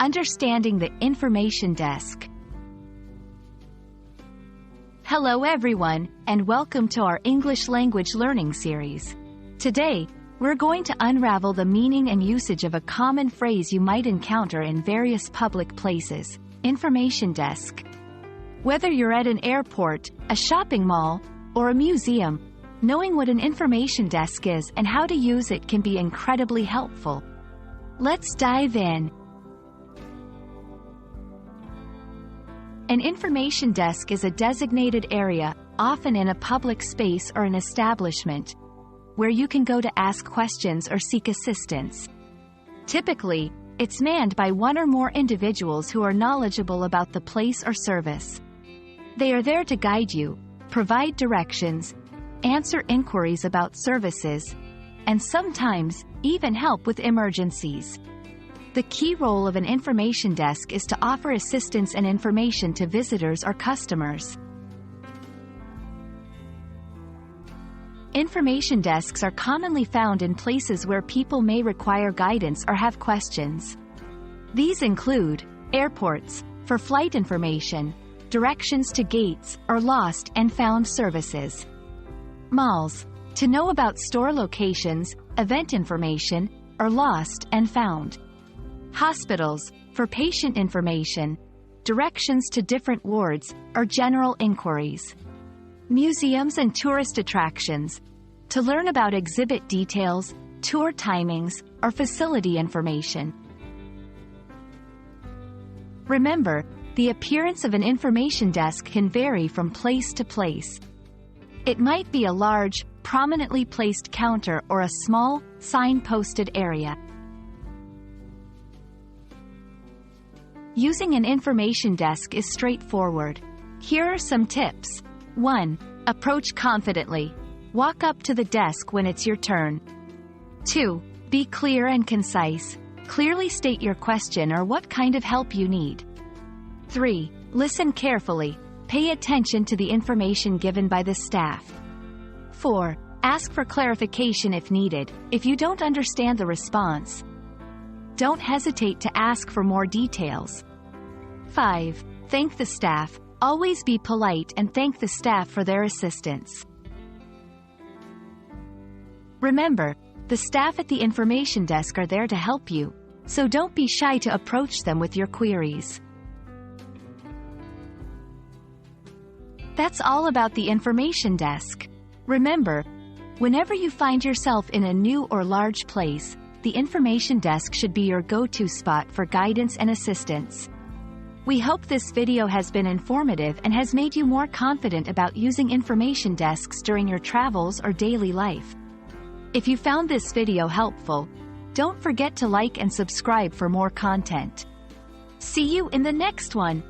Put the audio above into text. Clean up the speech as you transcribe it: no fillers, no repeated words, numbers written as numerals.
Understanding the Information Desk. Hello everyone, and welcome to our English language learning series. Today, we're going to unravel the meaning and usage of a common phrase you might encounter in various public places: information desk. Whether you're at an airport, a shopping mall, or a museum, knowing what an information desk is and how to use it can be incredibly helpful. Let's dive in. An information desk is a designated area, often in a public space or an establishment, where you can go to ask questions or seek assistance. Typically, it's manned by one or more individuals who are knowledgeable about the place or service. They are there to guide you, provide directions, answer inquiries about services, and sometimes even help with emergencies. The key role of an information desk is to offer assistance and information to visitors or customers. Information desks are commonly found in places where people may require guidance or have questions. These include airports, for flight information, directions to gates, or lost and found services. Malls, to know about store locations, event information, or lost and found. Hospitals, for patient information, directions to different wards, or general inquiries. Museums and tourist attractions, to learn about exhibit details, tour timings, or facility information. Remember, the appearance of an information desk can vary from place to place. It might be a large, prominently placed counter or a small, sign-posted area. Using an information desk is straightforward. Here are some tips. 1. Approach confidently. Walk up to the desk when it's your turn. 2. Be clear and concise. Clearly state your question or what kind of help you need. 3. Listen carefully. Pay attention to the information given by the staff. 4. Ask for clarification if needed. If you don't understand the response, don't hesitate to ask for more details. 5. Thank the staff. Always be polite and thank the staff for their assistance. Remember, the staff at the information desk are there to help you, so don't be shy to approach them with your queries. That's all about the information desk. Remember, whenever you find yourself in a new or large place, the information desk should be your go-to spot for guidance and assistance. We hope this video has been informative and has made you more confident about using information desks during your travels or daily life. If you found this video helpful, don't forget to like and subscribe for more content. See you in the next one!